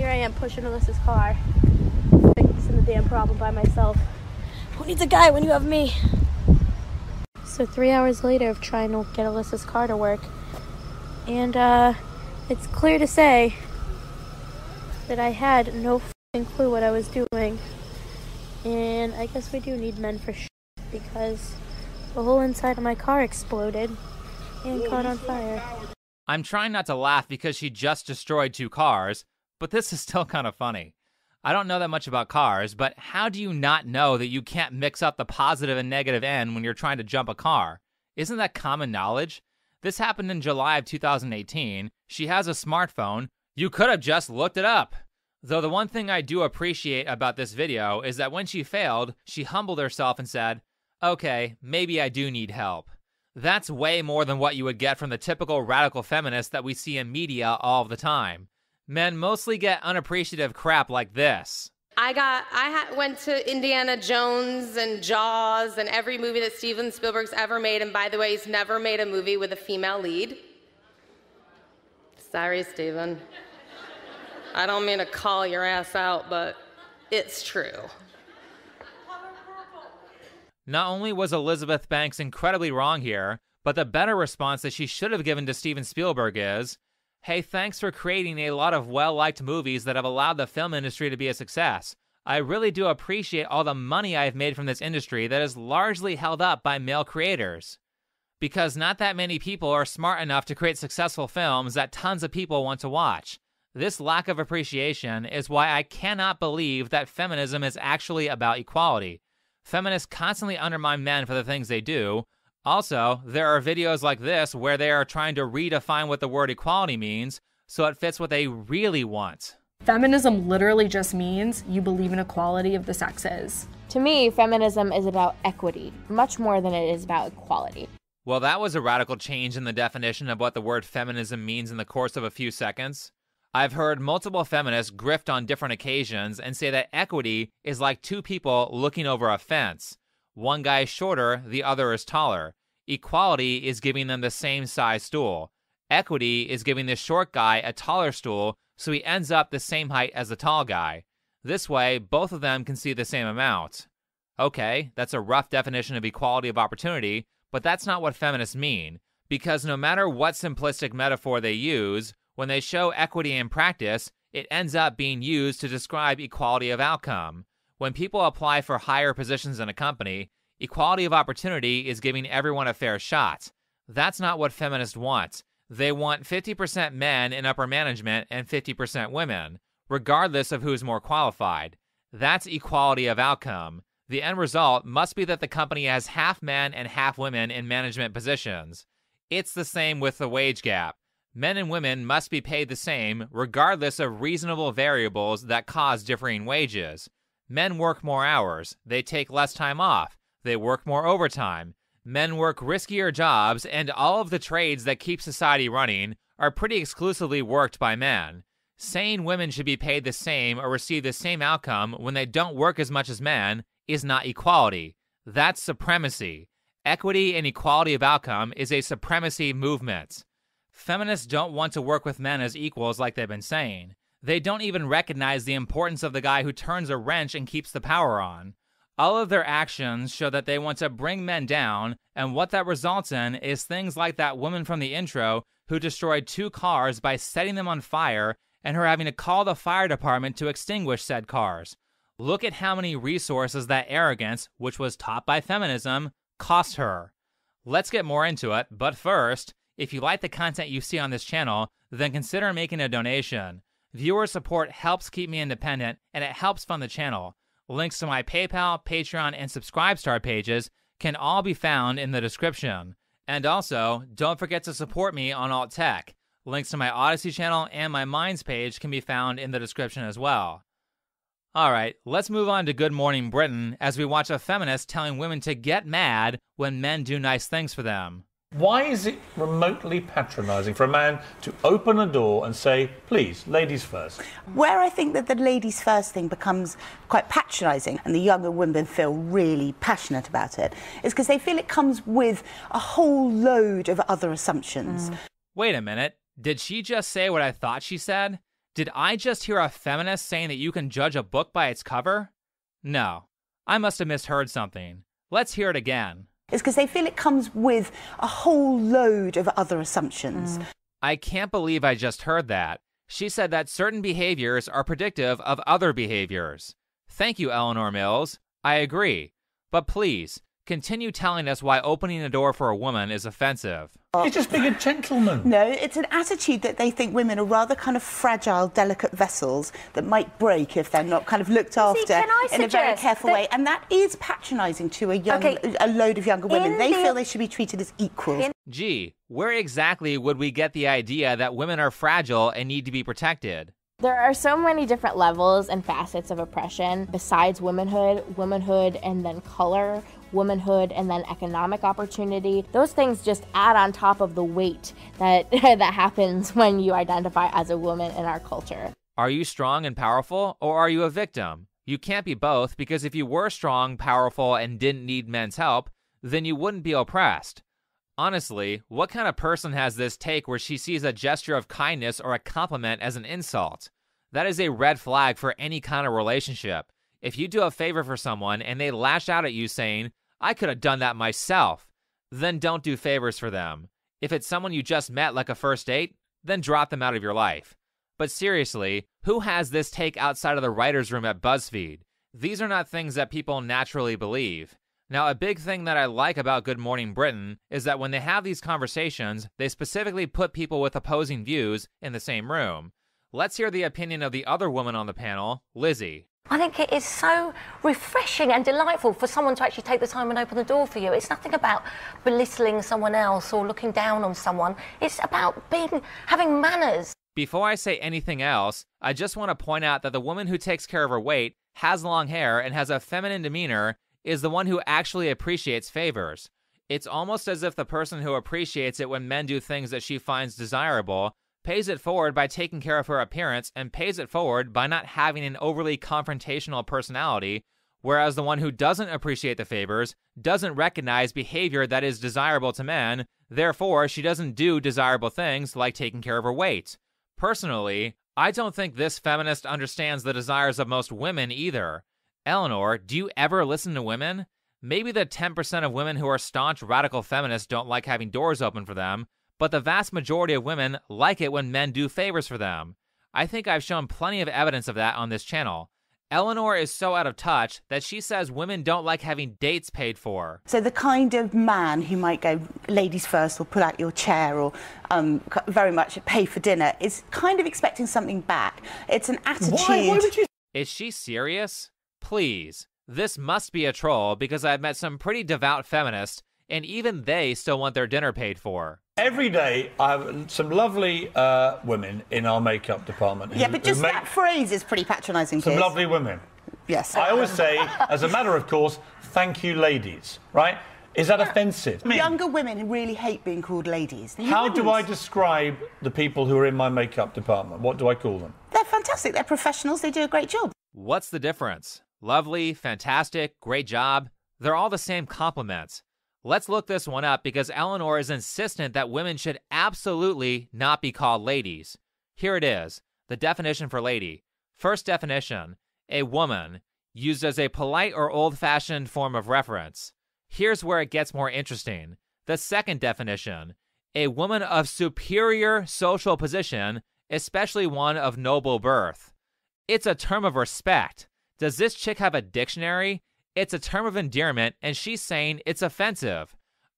Here I am pushing Alyssa's car, fixing the damn problem by myself. Who needs a guy when you have me? So 3 hours later of trying to get Alyssa's car to work, and it's clear to say that I had no f***ing clue what I was doing. And I guess we do need men for shit, because the whole inside of my car exploded and caught on fire. I'm trying not to laugh because she just destroyed 2 cars, but this is still kind of funny. I don't know that much about cars, but how do you not know that you can't mix up the positive and negative end when you're trying to jump a car? Isn't that common knowledge? This happened in July of 2018. She has a smartphone. You could have just looked it up. Though the one thing I do appreciate about this video is that when she failed, she humbled herself and said, okay, maybe I do need help. That's way more than what you would get from the typical radical feminist that we see in media all the time. Men mostly get unappreciative crap like this. I went to Indiana Jones and Jaws and every movie that Steven Spielberg's ever made, and by the way, he's never made a movie with a female lead. Sorry, Steven. I don't mean to call your ass out, but it's true. Not only was Elizabeth Banks incredibly wrong here, but the better response that she should have given to Steven Spielberg is, hey, thanks for creating a lot of well-liked movies that have allowed the film industry to be a success. I really do appreciate all the money I've made from this industry that is largely held up by male creators. Because not that many people are smart enough to create successful films that tons of people want to watch. This lack of appreciation is why I cannot believe that feminism is actually about equality. Feminists constantly undermine men for the things they do. Also, there are videos like this where they are trying to redefine what the word equality means so it fits what they really want. Feminism literally just means you believe in equality of the sexes. To me, feminism is about equity, much more than it is about equality. Well, that was a radical change in the definition of what the word feminism means in the course of a few seconds. I've heard multiple feminists grift on different occasions and say that equity is like 2 people looking over a fence. One guy is shorter, the other is taller. Equality is giving them the same size stool. Equity is giving the short guy a taller stool so he ends up the same height as the tall guy. This way, both of them can see the same amount. Okay, that's a rough definition of equality of opportunity, but that's not what feminists mean, because no matter what simplistic metaphor they use, when they show equity in practice, it ends up being used to describe equality of outcome. When people apply for higher positions in a company, equality of opportunity is giving everyone a fair shot. That's not what feminists want. They want 50% men in upper management and 50% women, regardless of who's more qualified. That's equality of outcome. The end result must be that the company has half men and half women in management positions. It's the same with the wage gap. Men and women must be paid the same, regardless of reasonable variables that cause differing wages. Men work more hours, they take less time off, they work more overtime. Men work riskier jobs, and all of the trades that keep society running are pretty exclusively worked by men. Saying women should be paid the same or receive the same outcome when they don't work as much as men is not equality. That's supremacy. Equity and equality of outcome is a supremacy movement. Feminists don't want to work with men as equals like they've been saying. They don't even recognize the importance of the guy who turns a wrench and keeps the power on. All of their actions show that they want to bring men down, and what that results in is things like that woman from the intro who destroyed 2 cars by setting them on fire and her having to call the fire department to extinguish said cars. Look at how many resources that arrogance, which was taught by feminism, cost her. Let's get more into it, but first, if you like the content you see on this channel, then consider making a donation. Viewer support helps keep me independent, and it helps fund the channel. Links to my PayPal, Patreon, and Subscribestar pages can all be found in the description. And also, don't forget to support me on Alt Tech. Links to my Odyssey channel and my Minds page can be found in the description as well. Alright, let's move on to Good Morning Britain as we watch a feminist telling women to get mad when men do nice things for them. Why is it remotely patronising for a man to open a door and say, please, ladies first? Where I think that the ladies first thing becomes quite patronising and the younger women feel really passionate about it is because they feel it comes with a whole load of other assumptions. Wait a minute, did she just say what I thought she said? Did I just hear a feminist saying that you can judge a book by its cover? No, I must have misheard something. Let's hear it again. It's because they feel it comes with a whole load of other assumptions. I can't believe I just heard that. She said that certain behaviors are predictive of other behaviors. Thank you, Eleanor Mills. I agree. But please, continue telling us why opening a door for a woman is offensive. He's just being a gentleman. No, it's an attitude that they think women are rather kind of fragile, delicate vessels that might break if they're not kind of looked after in a very careful way. And that is patronising to a load of younger women. They feel they should be treated as equals. Gee, where exactly would we get the idea that women are fragile and need to be protected? There are so many different levels and facets of oppression besides womanhood and then color, womanhood and then economic opportunity. Those things just add on top of the weight that that happens when you identify as a woman in our culture. Are you strong and powerful, or are you a victim? You can't be both, because if you were strong, powerful, and didn't need men's help, then you wouldn't be oppressed. Honestly, what kind of person has this take where she sees a gesture of kindness or a compliment as an insult? That is a red flag for any kind of relationship. If you do a favor for someone and they lash out at you saying, "I could have done that myself," then don't do favors for them. If it's someone you just met, like a first date, then drop them out of your life. But seriously, who has this take outside of the writer's room at BuzzFeed? These are not things that people naturally believe. Now, a big thing that I like about Good Morning Britain is that when they have these conversations, they specifically put people with opposing views in the same room. Let's hear the opinion of the other woman on the panel, Lizzie. I think it is so refreshing and delightful for someone to actually take the time and open the door for you. It's nothing about belittling someone else or looking down on someone. It's about having manners. Before I say anything else, I just want to point out that the woman who takes care of her weight, has long hair, and has a feminine demeanor is the one who actually appreciates favors. It's almost as if the person who appreciates it when men do things that she finds desirable pays it forward by taking care of her appearance and pays it forward by not having an overly confrontational personality, whereas the one who doesn't appreciate the favors doesn't recognize behavior that is desirable to men, therefore she doesn't do desirable things like taking care of her weight. Personally, I don't think this feminist understands the desires of most women either. Eleanor, do you ever listen to women? Maybe the 10% of women who are staunch radical feminists don't like having doors open for them, but the vast majority of women like it when men do favors for them. I think I've shown plenty of evidence of that on this channel. Eleanor is so out of touch that she says women don't like having dates paid for. So the kind of man who might go, ladies first, or pull out your chair, or very much pay for dinner, is kind of expecting something back. It's an attitude. Why would you? Is she serious? Please. This must be a troll, because I've met some pretty devout feminists, and even they still want their dinner paid for. Every day, I have some lovely women in our makeup department. Yeah, but just that phrase is pretty patronising. Some lovely women. Yes. I always say, as a matter of course, thank you, ladies, right? Is that offensive? Younger women really hate being called ladies. How do I describe the people who are in my makeup department? What do I call them? They're fantastic. They're professionals. They do a great job. What's the difference? Lovely, fantastic, great job. They're all the same compliments. Let's look this one up because Eleanor is insistent that women should absolutely not be called ladies. Here it is, the definition for lady. First definition, a woman, used as a polite or old-fashioned form of reference. Here's where it gets more interesting. The second definition, a woman of superior social position, especially one of noble birth. It's a term of respect. Does this chick have a dictionary? It's a term of endearment, and she's saying it's offensive.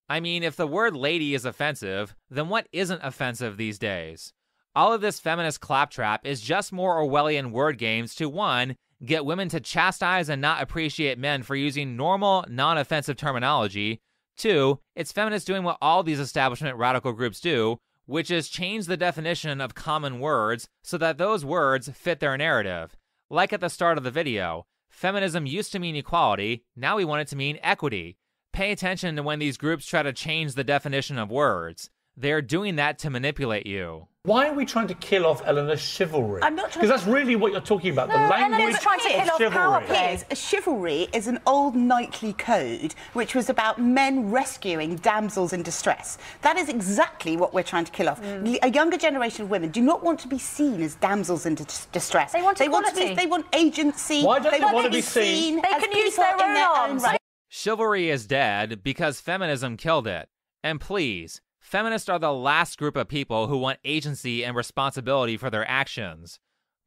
I mean, if the word lady is offensive, then what isn't offensive these days? All of this feminist claptrap is just more Orwellian word games to, 1, get women to chastise and not appreciate men for using normal, non-offensive terminology. 2, it's feminists doing what all these establishment radical groups do, which is change the definition of common words so that those words fit their narrative. Like at the start of the video, feminism used to mean equality, now we want it to mean equity. Pay attention to when these groups try to change the definition of words. They're doing that to manipulate you. Why are we trying to kill off Eleanor's chivalry? I'm not trying Because that's really what you're talking about. The language trying to kill off chivalry. power play. Chivalry is an old knightly code which was about men rescuing damsels in distress. That is exactly what we're trying to kill off. A younger generation of women do not want to be seen as damsels in distress. They want equality. They want agency. Why don't they want to be seen? They can use their own arms. Right. Chivalry is dead because feminism killed it. And please, feminists are the last group of people who want agency and responsibility for their actions.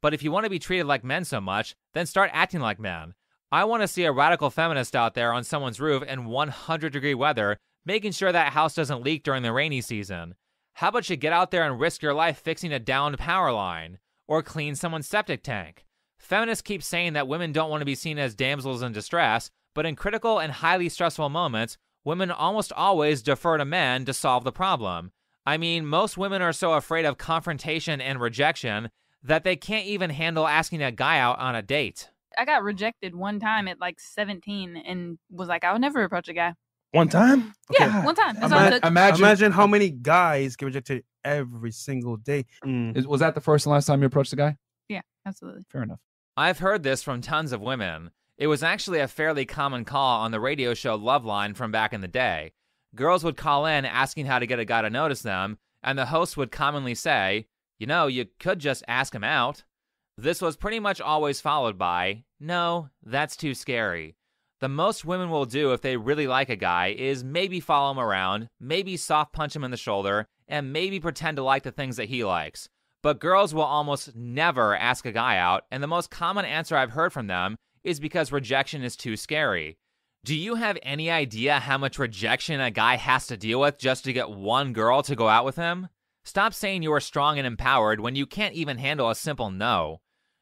But if you want to be treated like men so much, then start acting like men. I want to see a radical feminist out there on someone's roof in 100-degree weather, making sure that house doesn't leak during the rainy season. How about you get out there and risk your life fixing a downed power line? Or clean someone's septic tank? Feminists keep saying that women don't want to be seen as damsels in distress, but in critical and highly stressful moments, women almost always defer to men to solve the problem. I mean, most women are so afraid of confrontation and rejection that they can't even handle asking a guy out on a date. I got rejected one time at like 17 and was like, I would never approach a guy. One time? Okay. Yeah, one time. That's all it took. Imagine how many guys get rejected every single day. Was that the first and last time you approached a guy? Yeah, absolutely. Fair enough. I've heard this from tons of women. It was actually a fairly common call on the radio show Loveline from back in the day. Girls would call in asking how to get a guy to notice them, and the host would commonly say, you know, you could just ask him out. This was pretty much always followed by, no, that's too scary. The most women will do if they really like a guy is maybe follow him around, maybe soft punch him in the shoulder, and maybe pretend to like the things that he likes. But girls will almost never ask a guy out, and the most common answer I've heard from them is because rejection is too scary. Do you have any idea how much rejection a guy has to deal with just to get one girl to go out with him? Stop saying you are strong and empowered when you can't even handle a simple no.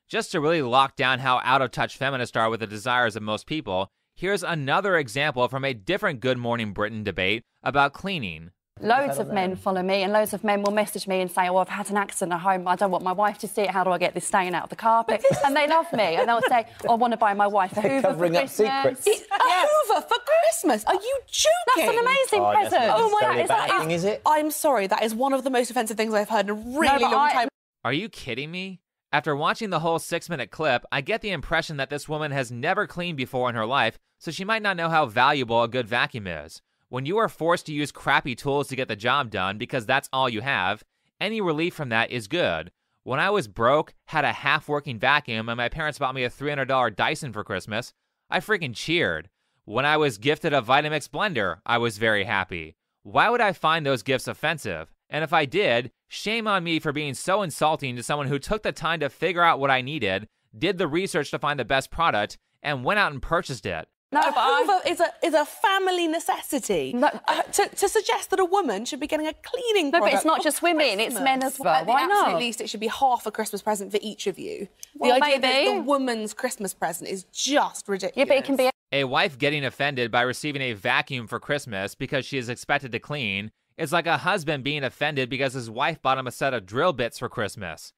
Just to really lock down how out of touch feminists are with the desires of most people, here's another example from a different Good Morning Britain debate about cleaning. Loads of men follow me and loads of men will message me and say, oh, I've had an accident at home, I don't want my wife to see it, how do I get this stain out of the carpet? And they love me and they'll say, I want to buy my wife a Hoover covering for up Christmas. secrets. Hoover for Christmas? Are you joking? That's an amazing present. Oh my God, is it? I'm sorry, that is one of the most offensive things I've heard in a really long time. Are you kidding me? After watching the whole 6-minute clip, I get the impression that this woman has never cleaned before in her life, so she might not know how valuable a good vacuum is. When you are forced to use crappy tools to get the job done because that's all you have, any relief from that is good. When I was broke, had a half-working vacuum, and my parents bought me a $300 Dyson for Christmas, I freaking cheered. When I was gifted a Vitamix blender, I was very happy. Why would I find those gifts offensive? And if I did, shame on me for being so insulting to someone who took the time to figure out what I needed, did the research to find the best product, and went out and purchased it. No, Hoover is a family necessity. No, to suggest that a woman should be getting a cleaning product. No, but it's not just women, it's men as well. At the Why not? absolute least, it should be half a Christmas present for each of you. Well, the idea maybe. that the woman's Christmas present is just ridiculous. Yeah, but it can be... A wife getting offended by receiving a vacuum for Christmas because she is expected to clean is like a husband being offended because his wife bought him a set of drill bits for Christmas.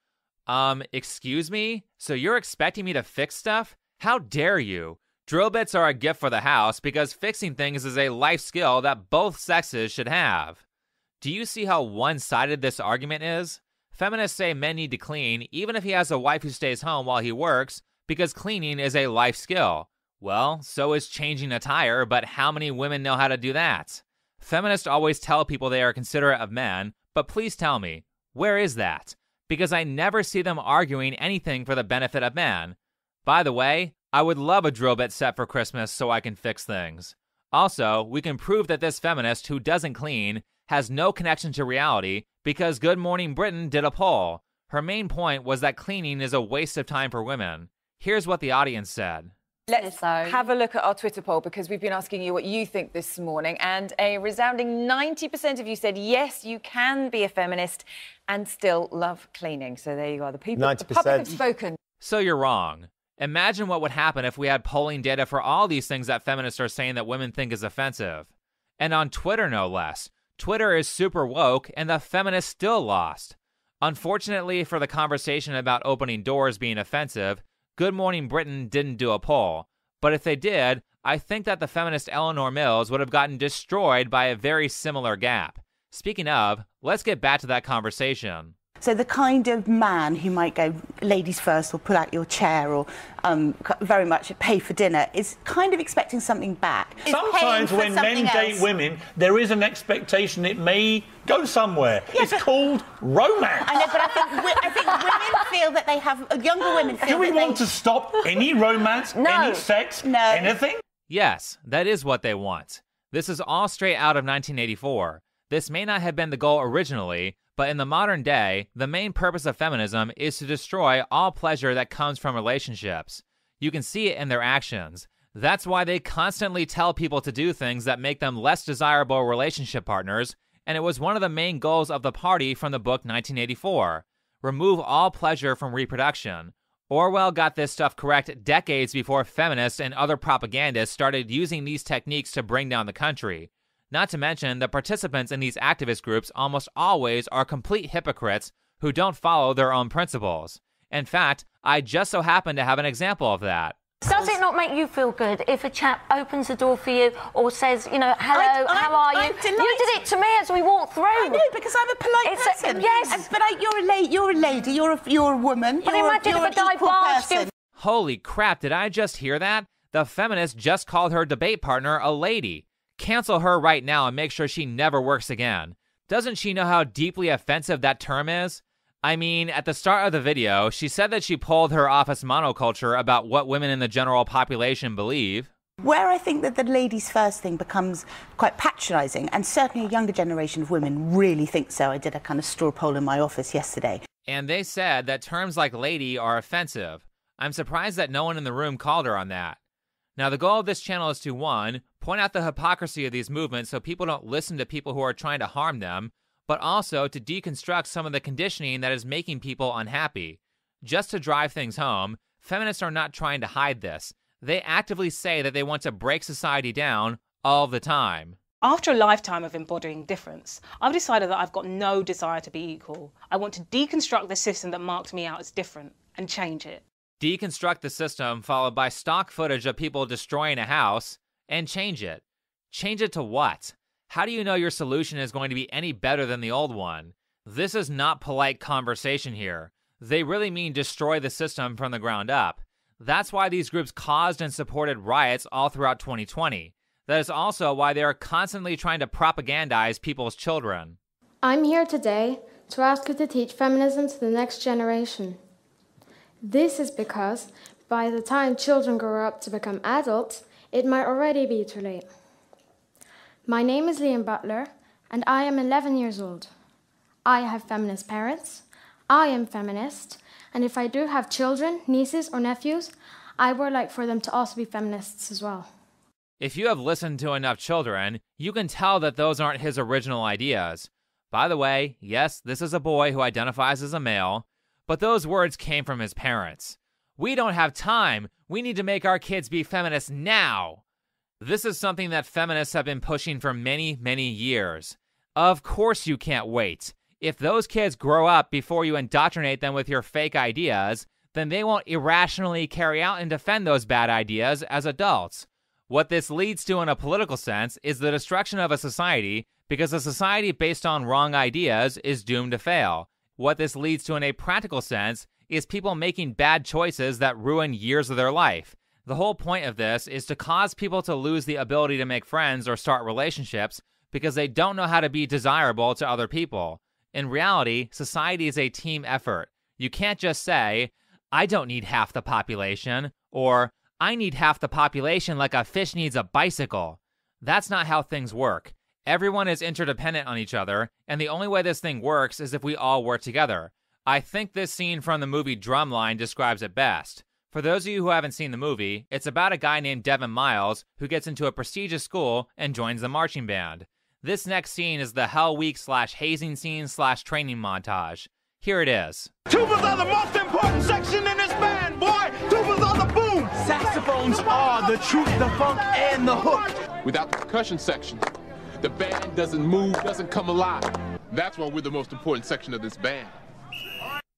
Excuse me? So you're expecting me to fix stuff? How dare you? Drill bits are a gift for the house because fixing things is a life skill that both sexes should have. Do you see how one-sided this argument is? Feminists say men need to clean even if he has a wife who stays home while he works because cleaning is a life skill. Well, so is changing a tire, but how many women know how to do that? Feminists always tell people they are considerate of men, but please tell me, where is that? Because I never see them arguing anything for the benefit of men. By the way, I would love a drill bit set for Christmas so I can fix things. Also, we can prove that this feminist who doesn't clean has no connection to reality because Good Morning Britain did a poll. Her main point was that cleaning is a waste of time for women. Here's what the audience said. Let's have a look at our Twitter poll because we've been asking you what you think this morning, and a resounding 90% of you said yes, you can be a feminist and still love cleaning. So there you are. The people, 90%. The public have spoken. So you're wrong. Imagine what would happen if we had polling data for all these things that feminists are saying that women think is offensive. And on Twitter, no less. Twitter is super woke, and the feminists still lost. Unfortunately for the conversation about opening doors being offensive, Good Morning Britain didn't do a poll. But if they did, I think that the feminist Eleanor Mills would have gotten destroyed by a very similar gap. Speaking of, let's get back to that conversation. So the kind of man who might go ladies first or pull out your chair or very much pay for dinner is kind of expecting something back. Sometimes when men date women, there is an expectation it may go somewhere. Yeah, it's called romance. I know, but I think women feel that they have, younger women feel Do we want to stop any romance, any sex, anything? Yes, that is what they want. This is all straight out of 1984. This may not have been the goal originally, but in the modern day, the main purpose of feminism is to destroy all pleasure that comes from relationships. You can see it in their actions. That's why they constantly tell people to do things that make them less desirable relationship partners, and it was one of the main goals of the party from the book 1984. Remove all pleasure from reproduction. Orwell got this stuff correct decades before feminists and other propagandists started using these techniques to bring down the country. Not to mention, the participants in these activist groups almost always are complete hypocrites who don't follow their own principles. In fact, I just so happen to have an example of that. Does it not make you feel good if a chap opens the door for you or says, you know, hello, how are you? You did it to me as we walked through. I know, because I'm a polite person. Yes. But you're a lady, you're a woman, but imagine if a guy barged in. Holy crap, did I just hear that? The feminist just called her debate partner a lady. Cancel her right now and make sure she never works again. Doesn't she know how deeply offensive that term is? I mean, at the start of the video, she said that she pulled her office monoculture about what women in the general population believe. Where I think that the ladies first thing becomes quite patronising, and certainly a younger generation of women really think so. I did a kind of straw poll in my office yesterday. And they said that terms like lady are offensive. I'm surprised that no one in the room called her on that. Now, the goal of this channel is to, 1, point out the hypocrisy of these movements so people don't listen to people who are trying to harm them, but also to deconstruct some of the conditioning that is making people unhappy. Just to drive things home, feminists are not trying to hide this. They actively say that they want to break society down all the time. After a lifetime of embodying difference, I've decided that I've got no desire to be equal. I want to deconstruct the system that marked me out as different and change it. Deconstruct the system followed by stock footage of people destroying a house and change it. Change it to what? How do you know your solution is going to be any better than the old one? This is not polite conversation here. They really mean destroy the system from the ground up. That's why these groups caused and supported riots all throughout 2020. That is also why they are constantly trying to propagandize people's children. I'm here today to ask you to teach feminism to the next generation. This is because by the time children grow up to become adults, it might already be too late. My name is Butler, and I am 11 years old. I have feminist parents, I am feminist, and if I do have children, nieces, or nephews, I would like for them to also be feminists as well. If you have listened to enough children, you can tell that those aren't his original ideas. By the way, yes, this is a boy who identifies as a male, but those words came from his parents. We don't have time. We need to make our kids be feminists now. This is something that feminists have been pushing for many, many years. Of course you can't wait. If those kids grow up before you indoctrinate them with your fake ideas, then they won't irrationally carry out and defend those bad ideas as adults. What this leads to in a political sense is the destruction of a society, because a society based on wrong ideas is doomed to fail. What this leads to in a practical sense is people making bad choices that ruin years of their life. The whole point of this is to cause people to lose the ability to make friends or start relationships because they don't know how to be desirable to other people. In reality, society is a team effort. You can't just say, I don't need half the population, or I need half the population like a fish needs a bicycle. That's not how things work. Everyone is interdependent on each other, and the only way this thing works is if we all work together. I think this scene from the movie Drumline describes it best. For those of you who haven't seen the movie, it's about a guy named Devin Miles who gets into a prestigious school and joins the marching band. This next scene is the Hell Week / hazing scene / training montage. Here it is. Tubas are the most important section in this band, boy! Tubas are the boom! Saxophones are the truth, the funk, and the hook. Without the percussion section, the band doesn't move, doesn't come alive. That's why we're the most important section of this band.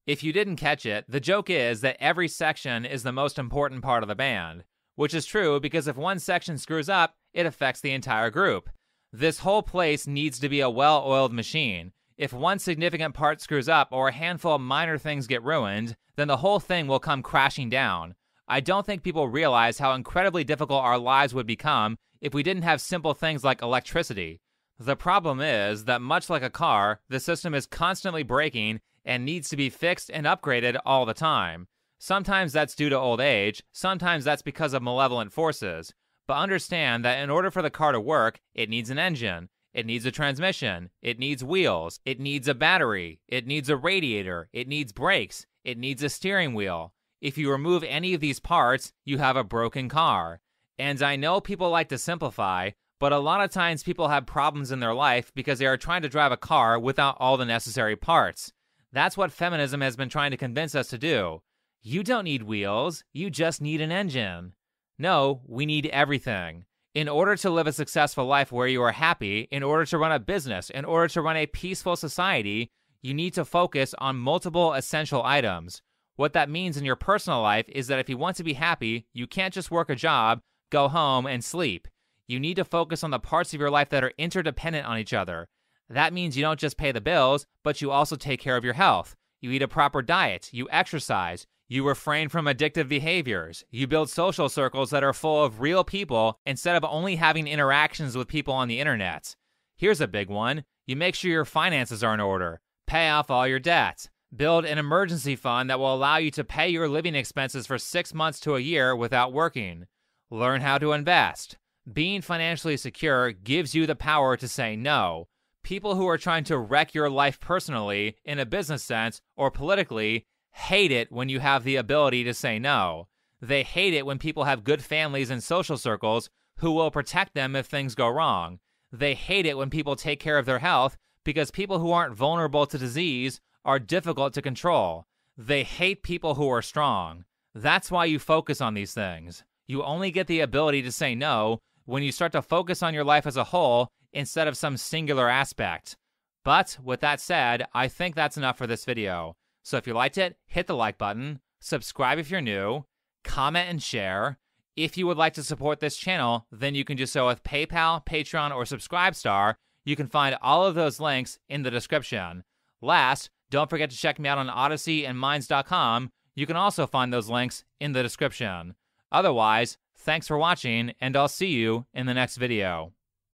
If you didn't catch it, the joke is that every section is the most important part of the band, which is true because if one section screws up, it affects the entire group. This whole place needs to be a well-oiled machine. If one significant part screws up or a handful of minor things get ruined, then the whole thing will come crashing down. I don't think people realize how incredibly difficult our lives would become if we didn't have simple things like electricity. The problem is that much like a car, the system is constantly breaking and needs to be fixed and upgraded all the time. Sometimes that's due to old age, sometimes that's because of malevolent forces. But understand that in order for the car to work, it needs an engine, it needs a transmission, it needs wheels, it needs a battery, it needs a radiator, it needs brakes, it needs a steering wheel. If you remove any of these parts, you have a broken car. And I know people like to simplify, but a lot of times people have problems in their life because they are trying to drive a car without all the necessary parts. That's what feminism has been trying to convince us to do. You don't need wheels, you just need an engine. No, we need everything. In order to live a successful life where you are happy, in order to run a business, in order to run a peaceful society, you need to focus on multiple essential items. What that means in your personal life is that if you want to be happy, you can't just work a job, go home, and sleep. You need to focus on the parts of your life that are interdependent on each other. That means you don't just pay the bills, but you also take care of your health. You eat a proper diet, you exercise, you refrain from addictive behaviors, you build social circles that are full of real people instead of only having interactions with people on the internet. Here's a big one. You make sure your finances are in order. Pay off all your debts. Build an emergency fund that will allow you to pay your living expenses for 6 months to a year without working. Learn how to invest. Being financially secure gives you the power to say no. People who are trying to wreck your life personally, in a business sense, or politically, hate it when you have the ability to say no. They hate it when people have good families and social circles who will protect them if things go wrong. They hate it when people take care of their health because people who aren't vulnerable to disease are difficult to control. They hate people who are strong. That's why you focus on these things. You only get the ability to say no when you start to focus on your life as a whole instead of some singular aspect. But with that said, I think that's enough for this video. So if you liked it, hit the like button, subscribe if you're new, comment and share. If you would like to support this channel, then you can do so with PayPal, Patreon, or Subscribestar. You can find all of those links in the description. Last, don't forget to check me out on Odyssey and Minds.com. You can also find those links in the description. Otherwise, thanks for watching, and I'll see you in the next video.